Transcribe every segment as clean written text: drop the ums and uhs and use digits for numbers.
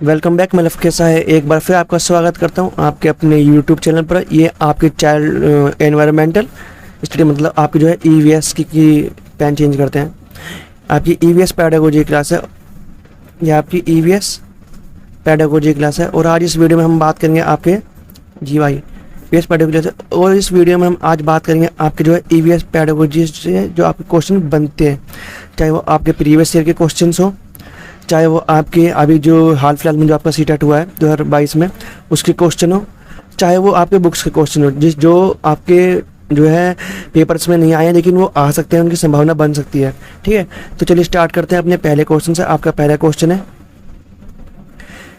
Welcome back. मैं कैसा है, एक बार फिर आपका स्वागत करता हूं आपके अपने यूट्यूब चैनल पर। ये आपके चाइल्ड एनवायरमेंटल स्टडी मतलब आपकी जो है ईवीएस की पेन चेंज करते हैं। आपकी ईवीएस पेडागोजी क्लास है, ये आपकी ईवीएस पेडागोजी क्लास है। और आज इस वीडियो में हम बात करेंगे आपके जीवाई ईवीएस पेडागोजी क्लास है। और इस वीडियो में हम आज बात करेंगे आपके जो है ईवीएस पेडागोजी से जो आपके क्वेश्चन बनते हैं, चाहे वो आपके प्रीवियस ईयर के क्वेश्चन हो, चाहे वो आपके अभी जो हाल फिलहाल में जो आपका सीटेट हुआ है 2022 में उसके क्वेश्चन हो, चाहे वो आपके बुक्स के क्वेश्चन हो, जो आपके जो है पेपर्स में नहीं आए हैं लेकिन वो आ सकते हैं, उनकी संभावना बन सकती है। ठीक है, तो चलिए स्टार्ट करते हैं अपने पहले क्वेश्चन से। आपका पहला क्वेश्चन है,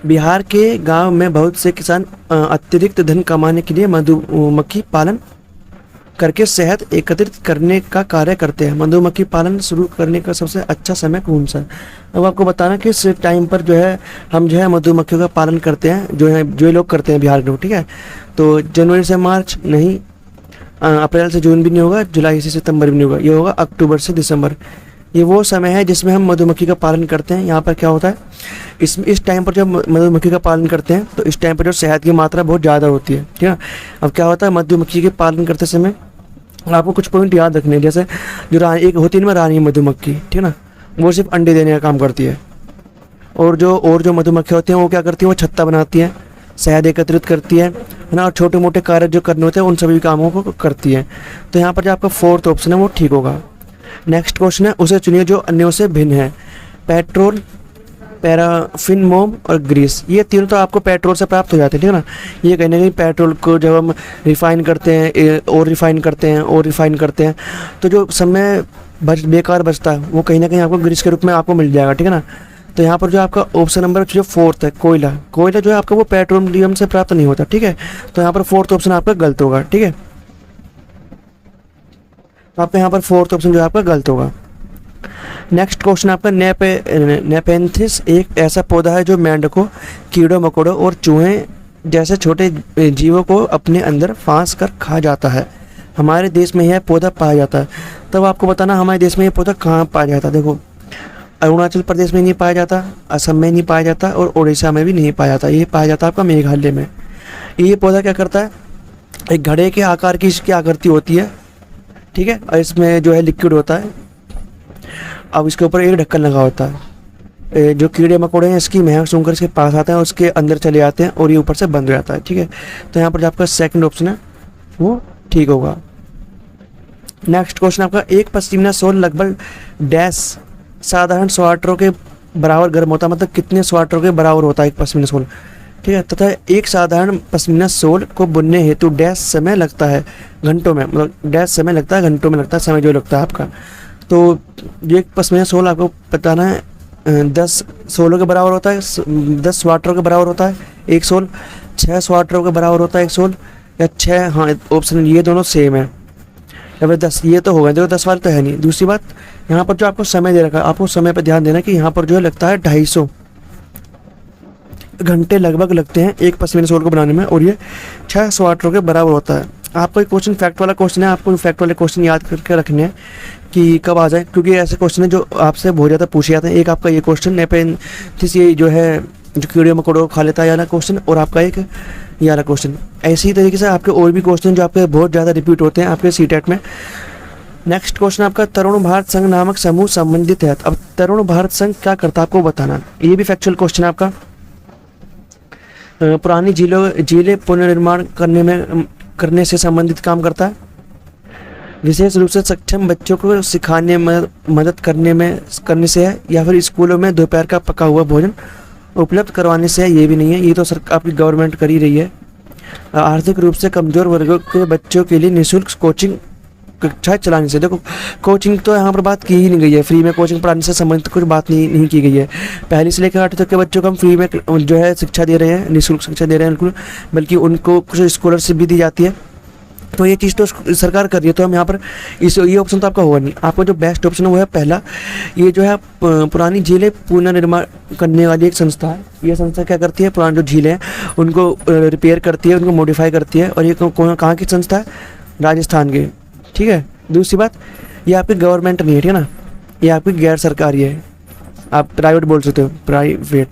बिहार के गांव में बहुत से किसान अतिरिक्त धन कमाने के लिए मधुमक्खी पालन करके शहद एकत्रित करने का कार्य करते हैं। मधुमक्खी पालन शुरू करने का सबसे अच्छा समय कौन सा है? अब आपको बताना कि इस टाइम पर जो है हम जो है मधुमक्खियों का पालन करते हैं, जो लोग करते हैं बिहार के लोग। ठीक है, तो जनवरी से मार्च नहीं, अप्रैल से जून भी नहीं होगा, जुलाई से सितंबर भी नहीं होगा, ये होगा अक्टूबर से दिसंबर। ये वो समय है जिसमें हम मधुमक्खी का पालन करते हैं। यहाँ पर क्या होता है, इस टाइम पर जब मधुमक्खी का पालन करते हैं तो इस टाइम पर जो शहद की मात्रा बहुत ज़्यादा होती है। ठीक है, अब क्या होता है, मधुमक्खी के पालन करते समय आपको कुछ पॉइंट याद रखने हैं। जैसे जो एक होती है ना रानी मधुमक्खी, ठीक है ना, वो सिर्फ अंडे देने का काम करती है। और जो मधुमक्खी होती हैं वो क्या करती हैं, वो छत्ता बनाती हैं, शहद एकत्रित करती है ना, और छोटे मोटे कार्य जो करने होते हैं उन सभी कामों को करती है। तो यहाँ पर जो आपका फोर्थ ऑप्शन है वो ठीक होगा। नेक्स्ट क्वेश्चन है, उसे चुनिए जो अन्यों से भिन्न है। पेट्रोल, पैराफिन, मोम और ग्रीस, ये तीनों तो आपको पेट्रोल से प्राप्त हो जाते हैं। ठीक है ना, ये कहीं ना कहीं पेट्रोल को जब हम रिफ़ाइन करते हैं और रिफ़ाइन करते हैं तो जो समय बेकार बचता है वो कहीं ना कहीं आपको ग्रीस के रूप में आपको मिल जाएगा। ठीक है ना, तो यहाँ पर जो आपका ऑप्शन नंबर जो फोर्थ है, कोयला जो है आपका वो पेट्रोलियम से प्राप्त नहीं होता। ठीक है, तो यहाँ पर फोर्थ ऑप्शन आपका गलत होगा। ठीक है, तो आपका यहाँ पर फोर्थ ऑप्शन जो है आपका गलत होगा। नेक्स्ट क्वेश्चन आपका, नेपेंथिस एक ऐसा पौधा है जो मेंढकों, कीड़ों मकोड़ों और चूहे जैसे छोटे जीवों को अपने अंदर फांस कर खा जाता है। हमारे देश में यह पौधा पाया जाता है। तब आपको बताना हमारे देश में यह पौधा कहाँ पाया जाता है। देखो, अरुणाचल प्रदेश में नहीं पाया जाता, असम में नहीं पाया जाता और उड़ीसा में भी नहीं पाया जाता। ये पाया जाता है आपका मेघालय में। ये पौधा क्या करता है, एक घड़े के आकार की इसकी आकृति होती है। ठीक है, और इसमें जो है लिक्विड होता है। अब इसके ऊपर एक ढक्कन लगा होता है। जो कीड़े मकोड़े हैं इसकी महक सूंघकर इसके पास आते हैं, उसके अंदर चले जाते हैं और ये ऊपर से बंद हो जाता है। ठीक है, तो यहाँ पर जो आपका सेकंड ऑप्शन है वो ठीक होगा। नेक्स्ट क्वेश्चन आपका, एक पश्मीना शॉल लगभग डैश साधारण स्वेटरों के बराबर गर्म होता है। मतलब कितने स्वेटरों के बराबर होता है एक पश्मीना शॉल। ठीक है, तथा एक साधारण पश्मीना शॉल को बुनने हेतु डैश समय लगता है घंटों में, मतलब डैश समय लगता है घंटों में लगता है समय जो लगता है आपका। तो ये पश्मीना शॉल आपको बताना है 10 शॉलों के बराबर होता है, 10 स्वेटरों के बराबर होता है एक शॉल, 6 स्वेटरों के बराबर होता है एक शॉल, या 6, हाँ ऑप्शन ये दोनों सेम है, या फिर 10, ये तो होगा। देखो 10 वाले तो है नहीं। दूसरी बात, यहाँ पर जो आपको समय दे रखा है, आपको समय पर ध्यान देना कि यहाँ पर जो है लगता है 250 घंटे लगभग लगते हैं एक पश्मीना शॉल को बनाने में, और ये 6 स्वेटरों के बराबर होता है। आपको एक क्वेश्चन फैक्ट वाला क्वेश्चन है, आपको फैक्ट वाले क्वेश्चन याद करके रखने हैं कि कब आ जाए, क्योंकि ऐसे क्वेश्चन है जो आपसे बहुत ज़्यादा पूछे जाते हैं। एक आपका ये क्वेश्चन नेपेंथिस, ये जो है जो कीड़े मकोड़ों को खा लेता है वाला क्वेश्चन, और आपका एक ये वाला क्वेश्चन। ऐसे ही तरीके से आपके और भी क्वेश्चन जो आपके बहुत ज़्यादा रिपीट होते हैं आपके सीटेट में। नेक्स्ट क्वेश्चन आपका, तरुण भारत संघ नामक समूह संबंधित है। अब तरुण भारत संघ क्या करता है आपको बताना। ये भी फैक्चुअल क्वेश्चन है आपका। पुरानी झीलें पुनर्निर्माण करने से संबंधित काम करता है। विशेष रूप से सक्षम बच्चों को सिखाने में मदद करने से है, या फिर स्कूलों में दोपहर का पका हुआ भोजन उपलब्ध करवाने से है। ये भी नहीं है, ये तो सरकार आपकी गवर्नमेंट कर ही रही है। आर्थिक रूप से कमज़ोर वर्गों के बच्चों के लिए निःशुल्क कोचिंग कक्षाएं चलाने से। देखो, कोचिंग तो यहाँ पर बात की ही नहीं गई है, फ्री में कोचिंग पढ़ाने से संबंधित कुछ बात नहीं की गई है। पहली से लेकर 8वीं तक के बच्चों को हम फ्री में जो है शिक्षा दे रहे हैं, निःशुल्क शिक्षा दे रहे हैं बिल्कुल, बल्कि उनको कुछ स्कॉलरशिप भी दी जाती है। तो ये चीज़ तो सरकार कर रही है, तो हम यहाँ पर ये ऑप्शन तो आपका होगा नहीं। आपका जो बेस्ट ऑप्शन है वो है पहला, ये जो है पुरानी झीलें पुनर्निर्माण करने वाली एक संस्था है। ये संस्था क्या करती है, पुरानी जो झीलें हैं उनको रिपेयर करती है, उनको मॉडिफाई करती है। और ये कहाँ की संस्था है, राजस्थान की। ठीक है, दूसरी बात, ये आपकी गवर्नमेंट नहीं है, ठीक है ना, ये आपकी गैर सरकारी है, आप प्राइवेट बोल सकते हो, प्राइवेट।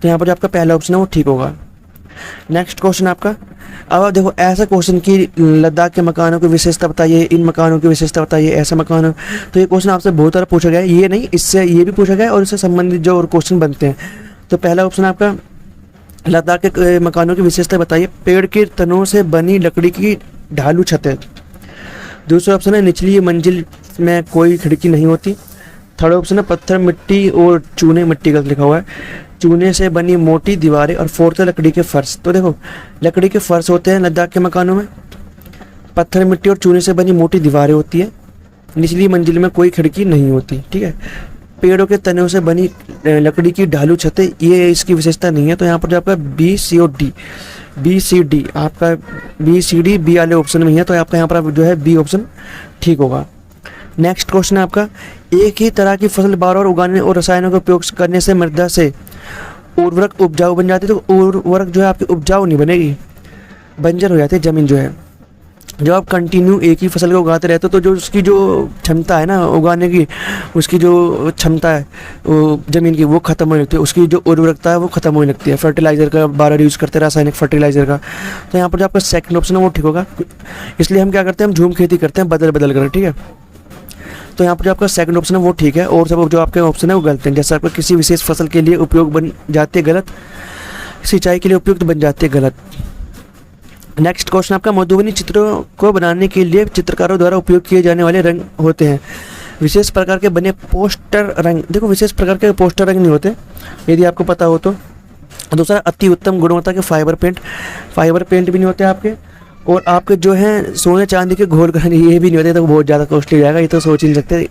तो यहाँ पर जो आपका पहला ऑप्शन है वो ठीक होगा। नेक्स्ट क्वेश्चन आपका, अब देखो ऐसा क्वेश्चन कि लद्दाख के मकानों की विशेषता बताइए, इन मकानों की विशेषता बताइए, ऐसा मकान, तो ये क्वेश्चन आपसे बहुत सारा पूछा गया है। ये नहीं, इससे ये भी पूछा गया है और इससे संबंधित जो और क्वेश्चन बनते हैं। तो पहला ऑप्शन आपका, लद्दाख के मकानों की विशेषता बताइए, पेड़ के तनों से बनी लकड़ी की ढालू छतें। दूसरा ऑप्शन है, निचली मंजिल में कोई खिड़की नहीं होती। थर्ड ऑप्शन है, पत्थर मिट्टी और चूने मिट्टी का लिखा हुआ है, चूने से बनी मोटी दीवारें। और फोर्थ है, लकड़ी के फर्श। तो देखो लकड़ी के फर्श होते हैं लद्दाख के मकानों में, पत्थर मिट्टी और चूने से बनी मोटी दीवारें होती है, निचली मंजिल में कोई खिड़की नहीं होती। ठीक है, पेड़ों के तनों से बनी लकड़ी की ढालू छतें, ये इसकी विशेषता नहीं है। तो यहाँ पर जो आपका बी सी और डी, बी सी डी, आपका बी सी डी बी वाले ऑप्शन में है, तो आपका यहाँ पर जो है बी ऑप्शन ठीक होगा। नेक्स्ट क्वेश्चन है आपका, एक ही तरह की फसल बार बार उगाने और रसायनों का उपयोग करने से मृदा से उर्वरक उपजाऊ बन जाती है। तो उर्वरक जो है आपकी उपजाऊ नहीं बनेगी, बंजर हो जाती है ज़मीन जो है। जब आप कंटिन्यू एक ही फसल को उगाते रहते हो तो जो उसकी जो क्षमता है ना उगाने की, उसकी जो क्षमता है वो ज़मीन की, वो ख़त्म होने लगती है, उसकी जो उर्वरकता है वो ख़त्म होने लगती है। फर्टिलाइज़र का बार बार यूज़ करते हैं, रासायनिक फर्टिलाइज़र का। तो यहाँ पर जो आपका सेकंड ऑप्शन है वो ठीक होगा। इसलिए हम क्या करते हैं, हम झूम खेती करते हैं बदल बदल कर। ठीक है, तो यहाँ पर जो आपका सेकंड ऑप्शन है वो ठीक है, और सब जो आपके ऑप्शन है वो गलत हैं। जैसे आपका किसी विशेष फसल के लिए उपयोग बन जाते गलत, सिंचाई के लिए उपयुक्त बन जाते गलत। नेक्स्ट क्वेश्चन आपका, मधुबनी चित्रों को बनाने के लिए चित्रकारों द्वारा उपयोग किए जाने वाले रंग होते हैं। विशेष प्रकार के बने पोस्टर रंग, देखो विशेष प्रकार के पोस्टर रंग नहीं होते, यदि आपको पता हो तो। दूसरा, अति उत्तम गुणवत्ता के फाइबर पेंट भी नहीं होते आपके। और आपके जो हैं सोने चांदी के घोल कर, ये भी नहीं होते, तो बहुत ज़्यादा कॉस्टली हो जाएगा, ये तो सोच ही नहीं सकते।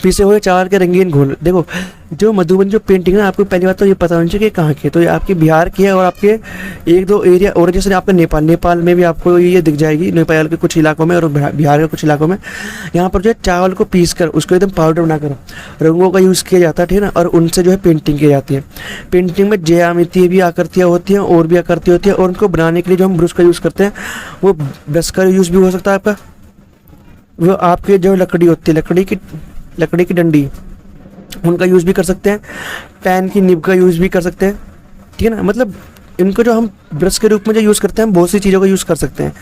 पीसे हुए चावल के रंगीन घोल, देखो जो मधुबनी जो पेंटिंग है ना, आपको पहली बात तो ये पता होनी चाहिए कि कहाँ की, तो ये आपकी बिहार की है। और आपके एक दो एरिया और, जैसे आपका नेपाल में भी आपको ये दिख जाएगी, नेपाल के कुछ इलाकों में और बिहार के कुछ इलाकों में। यहाँ पर जो है चावल को पीस कर उसको एकदम पाउडर बनाकर रंगों का यूज़ किया जाता है, ठीक है ना, और उनसे जो है पेंटिंग की जाती है। पेंटिंग में ज्यामिति भी आकृतियाँ होती हैं और भी आकृति होती है, और उनको बनाने के लिए जो हम ब्रश का यूज़ करते हैं, वो ब्रश का यूज़ भी हो सकता है आपका। वो आपके जो लकड़ी होती है, लकड़ी की डंडी, उनका यूज़ भी कर सकते हैं। पेन की निब का यूज़ भी कर सकते हैं, ठीक है ना। मतलब इनको जो हम ब्रश के रूप में जो यूज़ करते हैं, हम बहुत सी चीज़ों का यूज़ कर सकते हैं,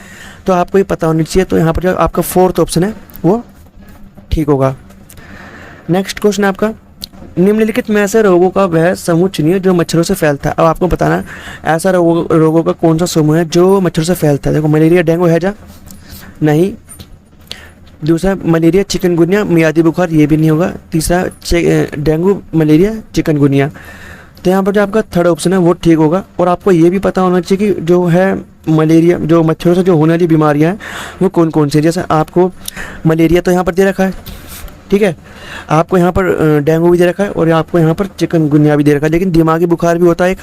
तो आपको ये पता होनी चाहिए। तो यहाँ पर जो आपका फोर्थ ऑप्शन है वो ठीक होगा। नेक्स्ट क्वेश्चन आपका, निम्नलिखित में ऐसे रोगों का वह समूह चुनिए जो मच्छरों से फैलता है। अब आपको बताना ऐसा रोगों का कौन सा समूह है जो मच्छरों से फैलता है। देखो मलेरिया, डेंगू, हैजा नहीं। दूसरा, मलेरिया, चिकनगुनिया, मियादी बुखार, ये भी नहीं होगा। तीसरा, डेंगू, मलेरिया, चिकनगुनिया। तो यहाँ पर जो आपका थर्ड ऑप्शन है वो ठीक होगा। और आपको ये भी पता होना चाहिए कि जो है मलेरिया, जो मच्छरों से जो होने वाली बीमारियाँ हैं वो कौन कौन सी है। जैसे आपको मलेरिया तो यहाँ पर दे रखा है, ठीक है, आपको यहाँ पर डेंगू भी दे रखा है, और आपको यहाँ पर चिकनगुनिया भी दे रखा है। लेकिन दिमागी बुखार भी होता है एक,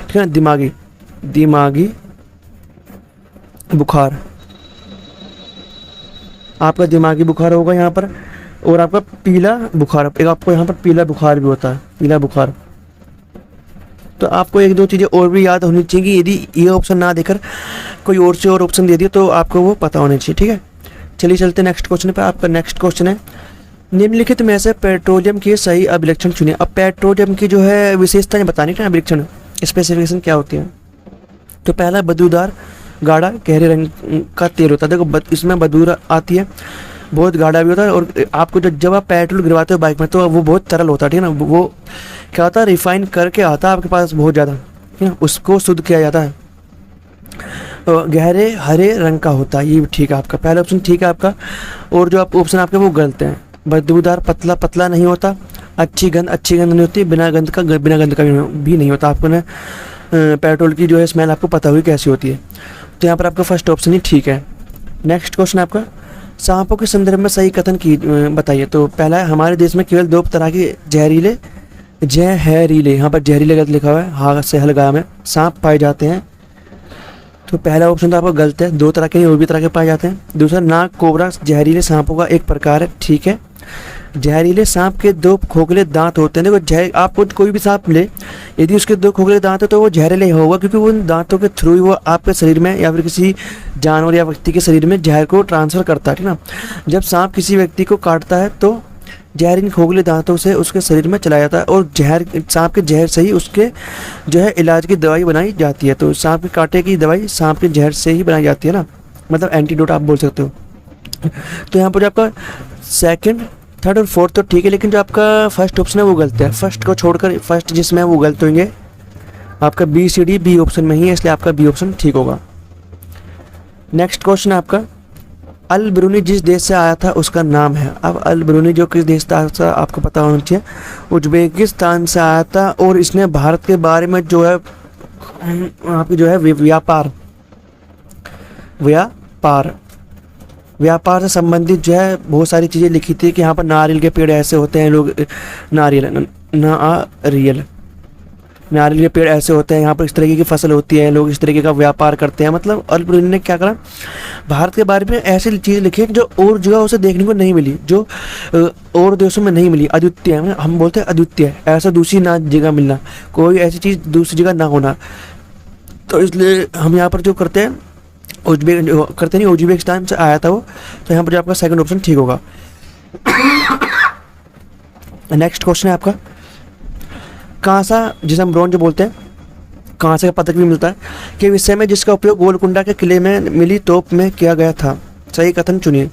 ठीक है ना, दिमागी बुखार, आपका दिमागी बुखार होगा यहाँ पर। और आपका पीला बुखार, एक आपको यहाँ पर पीला बुखार भी होता है, पीला बुखार। तो आपको एक दो चीज़ें और भी याद होनी चाहिए कि यदि ये ऑप्शन ना देकर कोई और से और ऑप्शन दे दिए तो आपको वो पता होना चाहिए, ठीक है। चलिए चलते नेक्स्ट क्वेश्चन पे। आपका नेक्स्ट क्वेश्चन है, निम्नलिखित में से पेट्रोलियम के सही अभिलक्षण चुनिए। अब पेट्रोलियम की जो है विशेषताएं बतानी है, अभिलक्षण स्पेसिफिकेशन क्या होती है। तो पहला, बदबूदार गाढ़ा गहरे रंग का तेल होता है। देखो इसमें बदबू आती है, बहुत गाढ़ा भी होता है। और आपको जब आप पेट्रोल गिरवाते हो बाइक में तो वो बहुत तरल होता है, ठीक है ना। वो क्या होता है, रिफाइन करके आता है आपके पास बहुत ज़्यादा, ठीक है ना, उसको शुद्ध किया जाता है। गहरे हरे रंग का होता है, ये भी ठीक है आपका, पहला ऑप्शन ठीक है आपका। और जो आप ऑप्शन आपके वो गलत हैं। बदबूदार पतला नहीं होता, अच्छी गंध नहीं होती, बिना गंध का भी नहीं होता। आपको ना पेट्रोल की जो है स्मेल आपको पता हुई कैसी होती है। तो यहाँ पर आपका फर्स्ट ऑप्शन ही ठीक है। नेक्स्ट क्वेश्चन आपका, सांपों के संदर्भ में सही कथन की बताइए। तो पहला है, हमारे देश में केवल दो तरह के जहरीले, यहाँ पर जहरीले गलत लिखा हुआ है, हाँ से हलगा में सांप पाए जाते हैं। तो पहला ऑप्शन तो आपका गलत है, दो तरह के नहीं और भी तरह के पाए जाते हैं। दूसरा, नाग कोबरा जहरीले सांपों का एक प्रकार है, ठीक है। जहरीले सांप के दो खोखले दांत होते हैं। देखो आप कोई भी सांप ले, यदि उसके दो खोखले दांत हो तो वो जहरीले होगा, क्योंकि वो उन दांतों के थ्रू ही वो आपके शरीर में या फिर किसी जानवर या व्यक्ति के शरीर में जहर को ट्रांसफ़र करता है, ठीक ना। जब सांप किसी व्यक्ति को काटता है तो जहर इन खोखले दांतों से उसके शरीर में चला जाता है और जहर सांप के जहर से ही उसके जो है इलाज की दवाई बनाई जाती है। तो सांप के कांटे की दवाई सांप के जहर से ही बनाई जाती है ना, मतलब एंटीडोट आप बोल सकते हो। तो यहाँ पर जो आपका सेकंड, थर्ड और फोर्थ तो ठीक है, लेकिन जो आपका फर्स्ट ऑप्शन है वो गलत है। फर्स्ट को छोड़कर फर्स्ट जिसमें है वो गलत होंगे। आपका B C D B option में ही है, इसलिए आपका बी ऑप्शन ठीक होगा। नेक्स्ट क्वेश्चन है आपका, अल ब्रूनी जिस देश से आया था उसका नाम है। अब अल ब्रूनी जो किस देश था आपको पता होना चाहिए, उज्बेकिस्तान से आया था और इसने भारत के बारे में जो है आपकी जो है व्यापार से संबंधित जो है बहुत सारी चीज़ें लिखी थी कि यहाँ पर नारियल के पेड़ ऐसे होते हैं, लोग नारियल के पेड़ ऐसे होते हैं, यहाँ पर इस तरीके की फसल होती है, लोग इस तरीके का व्यापार करते हैं। मतलब अल ब्रूनी ने क्या करा, भारत के बारे में ऐसी चीज़ लिखी है जो और जगह से देखने को नहीं मिली, जो और देशों में नहीं मिली। अद्वितीय, हम बोलते हैं अद्वितीय, ऐसा दूसरी ना जगह मिलना, कोई ऐसी चीज़ दूसरी जगह ना होना। तो इसलिए हम यहाँ पर जो करते हैं उज्बेकिस्तान से आया था वो, तो यहाँ पर जो आपका सेकंड ऑप्शन ठीक होगा। नेक्स्ट क्वेश्चन है आपका, कांसा जिसे हम ब्रोंज बोलते हैं, कांसे का पदक भी मिलता है, के विषय में जिसका उपयोग गोलकुंडा के किले में मिली तोप में किया गया था। सही कथन चुनिए।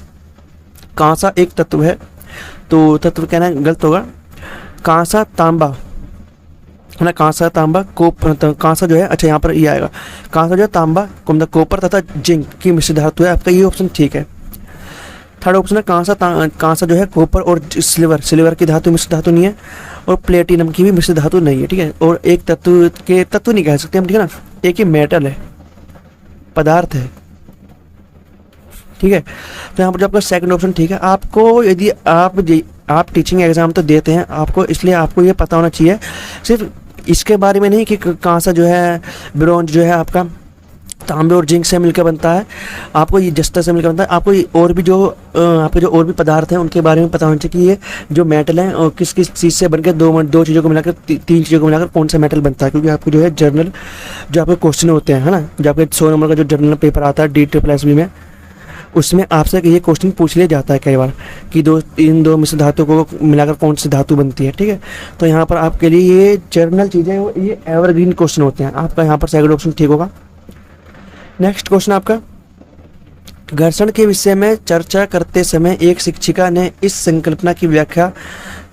कांसा एक तत्व है, तो तत्व कहना गलत होगा। कांसा तांबा है ना, कांसा तांबा कांसा जो है, अच्छा यहाँ पर ये आएगा, कांसा जो है तांबा कॉपर तथा जिंक की मिश्र धातु है, आपका ये ऑप्शन ठीक है। थर्ड ऑप्शन है कांसा जो है कॉपर और सिल्वर की धातु मिश्र धातु नहीं है, और प्लेटिनम की भी मिश्र धातु नहीं है, ठीक है। और एक तत्व नहीं कह सकते हम, ठीक है ना, एक ही मेटल है, पदार्थ है, ठीक है। तो यहाँ पर जो आपका सेकंड ऑप्शन ठीक है। आपको यदि आप टीचिंग एग्जाम तो देते हैं आपको, इसलिए आपको ये पता होना चाहिए सिर्फ इसके बारे में नहीं कि कांसा जो है ब्रोंज जो है आपका तांबे और जिंक से मिलकर बनता है, आपको ये जस्ता से मिलकर बनता है। आपको ये और भी जो आपके जो और भी पदार्थ हैं उनके बारे में पता होना चाहिए कि ये जो मेटल है और किस किस चीज़ से बनकर दो चीज़ों को मिलाकर तीन चीज़ों को मिलाकर कौन सा मेटल बनता है। क्योंकि आपको जो है जर्नल जो आपके क्वेश्चन होते हैं, है ना, जो आपके 100 नंबर का जो जर्नल पेपर आता है DSSB में, उसमें आपसे ये क्वेश्चन पूछ लिया जाता है कई बार कि इन दो मिश्र धातु को मिलाकर कौन सी धातु बनती है, ठीक है। तो यहाँ पर आपके लिए ये जर्नल चीज़ें ये एवरग्रीन क्वेश्चन होते हैं, आपका यहाँ पर सेकंड ऑप्शन ठीक होगा। नेक्स्ट क्वेश्चन आपका, घर्षण के विषय में चर्चा करते समय एक शिक्षिका ने इस संकल्पना की व्याख्या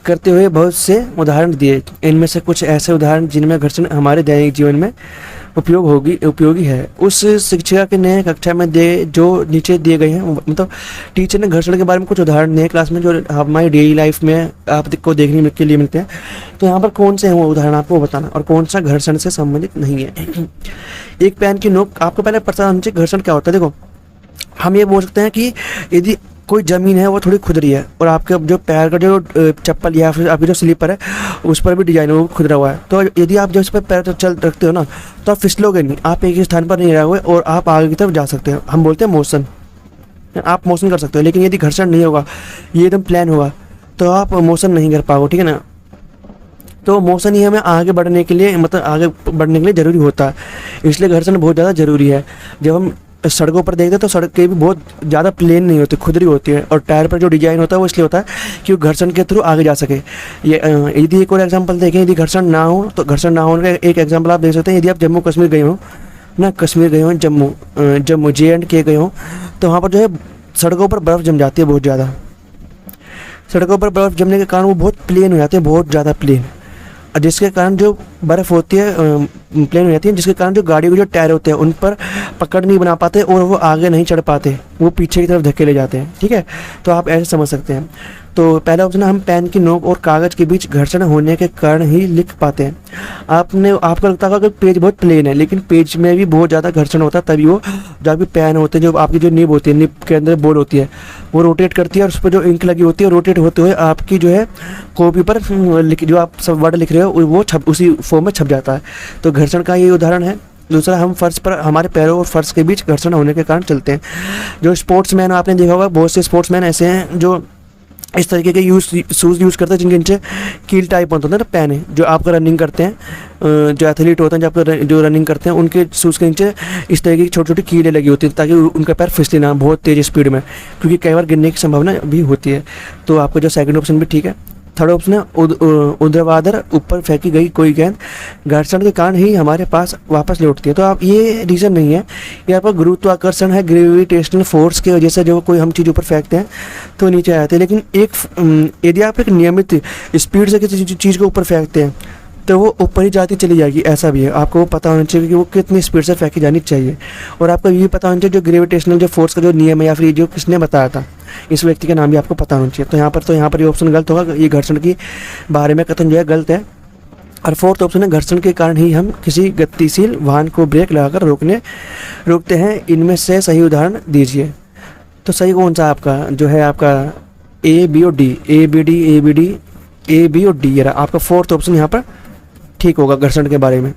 करते हुए बहुत से उदाहरण दिए। इनमें से कुछ ऐसे उदाहरण जिनमें घर्षण हमारे दैनिक जीवन में उपयोगी है। उस शिक्षिका के ने कक्षा में जो नीचे दिए गए हैं, मतलब टीचर ने घर्षण के बारे में कुछ उदाहरण दिए क्लास में जो हमारी डेली लाइफ में आपको देखने के लिए मिलते हैं। तो यहाँ पर कौन से हैं वो उदाहरण आपको बताना, और कौन सा घर्षण से संबंधित नहीं है। एक पेन की नोक, आपको पहले पता होना चाहिए घर्षण क्या होता है। देखो, हम ये बोल सकते हैं कि यदि कोई ज़मीन है वो थोड़ी खुदरी है और आपके जो पैर का जो चप्पल या फिर आपकी जो स्लीपर है उस पर भी डिजाइन वो खुदरा हुआ है, तो यदि आप जब इस पर पैर चल रखते हो ना तो आप फिसलोगे नहीं, आप एक ही स्थान पर नहीं रहे हुए और आप आगे की तरफ जा सकते हैं। हम बोलते हैं मोशन, आप मोशन कर सकते हो। लेकिन यदि घर्षण नहीं होगा, ये एकदम प्लान होगा, तो आप मोशन नहीं कर पाओगे, ठीक है ना। तो मोशन ही हमें आगे बढ़ने के लिए, मतलब आगे बढ़ने के लिए ज़रूरी होता है, इसलिए घर्षण बहुत ज़्यादा ज़रूरी है। जब हम सड़कों पर देखते हैं तो सड़कें भी बहुत ज़्यादा प्लेन नहीं होती, खुदरी होती है, और टायर पर जो डिजाइन होता है वो इसलिए होता है कि वो घर्षण के थ्रू आगे जा सके। ये यदि एक और एग्जांपल देखें, यदि घर्षण ना हो तो घर्षण ना होने का एक एग्जांपल आप देख सकते हैं। यदि आप जम्मू कश्मीर गए हो ना, कश्मीर गए हो, जम्मू J&K गए हो, तो वहाँ पर जो है सड़कों पर बर्फ़ जम जाती है बहुत ज़्यादा। सड़कों पर बर्फ़ जमने के कारण वो बहुत प्लेन हो जाते हैं, बहुत ज़्यादा प्लेन, जिसके कारण जो बर्फ़ होती है प्लेन हो जाती है, जिसके कारण जो गाड़ियों के जो टायर होते हैं उन पर पकड़ नहीं बना पाते और वो आगे नहीं चढ़ पाते, वो पीछे की तरफ धक्के जाते हैं, ठीक है। तो आप ऐसे समझ सकते हैं। तो पहला ऑप्शन है, हम पेन की नोक और कागज़ के बीच घर्षण होने के कारण ही लिख पाते हैं। आपको लगता होगा कि पेज बहुत प्लेन है, लेकिन पेज में भी बहुत ज़्यादा घर्षण होता है, तभी वो जो आपकी पेन होते हैं, जो आपकी जो निब होती है, निब के अंदर बोर्ड होती है, वो रोटेट करती है और उस पर जो इंक लगी होती है रोटेट होते हुए आपकी जो है कॉपी पर जो आप सब वर्ड लिख रहे हो वो उसी फॉर्म में छप जाता है। तो घर्षण का ये उदाहरण है। दूसरा, हम फर्श पर, हमारे पैरों और फर्श के बीच घर्षण होने के कारण चलते हैं। जो स्पोर्ट्समैन आपने देखा होगा, बहुत से स्पोर्ट्समैन ऐसे हैं जो इस तरीके के शूज़ यूज़ करते हैं जिनके नीचे कील टाइप होता है ना, पैन जो आपका रनिंग करते हैं, जो एथलीट होते हैं, जो आपका जो रनिंग करते हैं, उनके शूज़ के नीचे इस तरीके की छोटी छोटी कीलें लगी होती हैं ताकि उनका पैर फिसले ना बहुत तेज़ स्पीड में, क्योंकि कई बार गिरने की संभावना भी होती है। तो आपका जो सेकंड ऑप्शन भी ठीक है। थर्ड ऑप्शन है ऊर्ध्वाधर ऊपर फेंकी गई कोई गेंद घर्षण के कारण ही हमारे पास वापस लौटती है। तो आप ये रीज़न नहीं है, ये आपका गुरुत्वाकर्षण है, ग्रेविटेशनल फोर्स की वजह से जो कोई हम चीज़ ऊपर फेंकते हैं तो नीचे आते हैं। लेकिन यदि आप एक नियमित स्पीड से किसी चीज़ को ऊपर फेंकते हैं तो वो ऊपर ही जाती चली जाएगी, ऐसा भी है। आपको वो पता होना चाहिए कि वो कितनी स्पीड से फेंकी जानी चाहिए, और आपको ये पता होना चाहिए जो ग्रेविटेशनल जो फोर्स का जो नियम है या फिर जो किसने बताया था, इस व्यक्ति का नाम भी आपको पता होना चाहिए। तो यहाँ पर ये ऑप्शन गलत होगा, ये घर्षण के बारे में कथन जो है गलत है। और फोर्थ ऑप्शन है घर्षण के कारण ही हम किसी गतिशील वाहन को ब्रेक लगाकर रोकते हैं, इनमें से सही उदाहरण दीजिए। तो सही कौन सा आपका जो है, आपका ए बी और डी, ए बी और डी, ये रहा आपका फोर्थ ऑप्शन यहाँ पर ठीक होगा घर्षण के बारे में।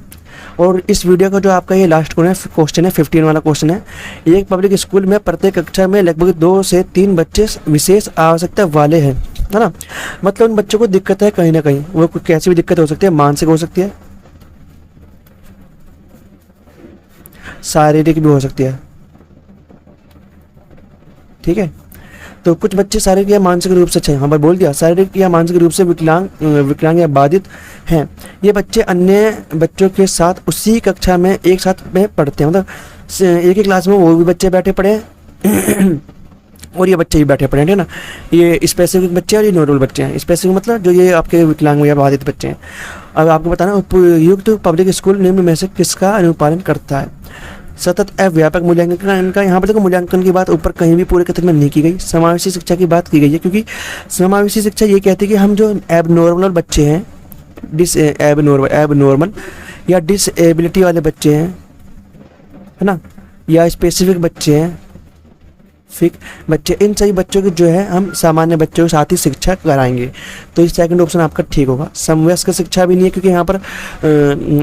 और इस वीडियो का जो आपका ये लास्ट क्वेश्चन है 15 वाला क्वेश्चन है, एक पब्लिक स्कूल में प्रत्येक कक्षा में लगभग 2 से 3 बच्चे विशेष आवश्यकता वाले हैं, है ना। मतलब उन बच्चों को दिक्कत है कहीं ना कहीं, वो कैसी भी दिक्कत हो सकती है, मानसिक हो सकती है, शारीरिक भी हो सकती है, ठीक है। तो कुछ बच्चे शारीरिक या मानसिक रूप से अच्छे, हाँ भाई बोल दिया, शारीरिक या मानसिक रूप से विकलांग या बाधित हैं। ये बच्चे अन्य बच्चों के साथ उसी कक्षा में एक साथ में पढ़ते हैं, मतलब एक ही क्लास में वो भी बच्चे बैठे पढ़े हैं और ये बच्चे भी बैठे पढ़े हैं, ठीक है ना। ये स्पेसिफिक बच्चे और ये नॉर्मल बच्चे हैं। स्पेसिफिक मतलब जो ये आपके विकलांग या बाधित बच्चे हैं। अब आपको बताना उपयुक्त पब्लिक स्कूल निम्न में से किसका अनुपालन करता है। सतत एवं व्यापक मूल्यांकन का यहाँ पर देखो मूल्यांकन की बात ऊपर कहीं भी पूरे कथन में नहीं की गई, समावेशी शिक्षा की बात की गई है, क्योंकि समावेशी शिक्षा ये कहती है कि हम जो एबनॉर्मल बच्चे हैं, एबनॉर्मल या डिसेबिलिटी वाले बच्चे हैं, है ना, या स्पेसिफिक बच्चे हैं, फिक बच्चे, इन सभी बच्चों की जो है हम सामान्य बच्चों के साथ ही शिक्षा कराएंगे। तो ये सेकंड ऑप्शन आपका ठीक होगा। समवयस्क शिक्षा भी नहीं है, क्योंकि यहाँ पर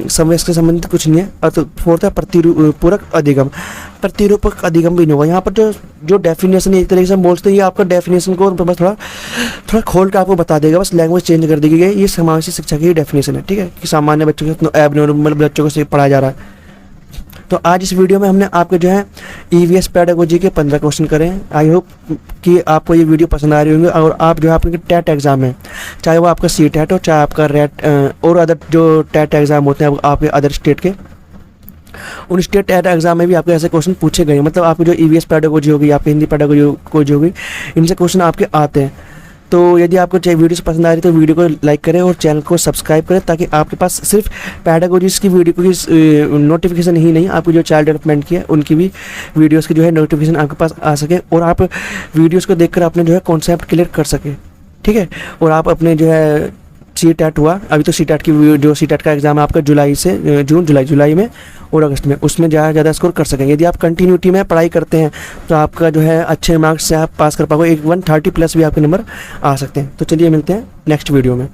समवयस्क से संबंधित कुछ नहीं है। और तो फोर्थ है पूरक अधिगम, प्रतिरूपक अधिगम भी नहीं होगा। यहाँ पर जो डेफिनेशन एक तरीके से हम बोलते हैं, ये आपका डेफिनेशन को बस थोड़ा खोल कर आपको बता देगा, बस लैंग्वेज चेंज कर दी गई है। ये समावेशी शिक्षा की डेफिनेशन है, ठीक है, कि सामान्य बच्चों को एबनॉर्मल बच्चों को पढ़ाया जा रहा है। तो आज इस वीडियो में हमने आपके जो है EVS पेडागोजी के 15 क्वेश्चन करे हैं। आई होप कि आपको ये वीडियो पसंद आ रही होंगे, और आप जो है आपके टेट एग्ज़ाम है, चाहे वो आपका CTET हो, चाहे आपका रेट और अदर जो टेट एग्ज़ाम होते हैं आपके अदर स्टेट के, उन स्टेट टेट एग्जाम में भी आपके ऐसे क्वेश्चन पूछे गए। मतलब आपकी जो EVS पेडागोजी होगी, आपकी हिंदी पेडागोजी होगी, इनसे क्वेश्चन आपके आते हैं। तो यदि आपको वीडियो पसंद आ रही है तो वीडियो को लाइक करें और चैनल को सब्सक्राइब करें, ताकि आपके पास सिर्फ पेडागोजीज की वीडियो की नोटिफिकेशन ही नहीं, आपकी जो चाइल्ड डेवलपमेंट की है उनकी भी वीडियोस की जो है नोटिफिकेशन आपके पास आ सके, और आप वीडियोस को देखकर अपने जो है कॉन्सेप्ट क्लियर कर सके, ठीक है। और आप अपने जो है CTET हुआ, अभी तो CTET की जो CTET का एग्जाम है आपका जुलाई में और अगस्त में, उसमें ज़्यादा स्कोर कर सकेंगे। यदि आप कंटिन्यूटी में पढ़ाई करते हैं तो आपका जो है अच्छे मार्क्स से आप पास कर पाओगे, 130+ भी आपके नंबर आ सकते हैं। तो चलिए मिलते हैं नेक्स्ट वीडियो में।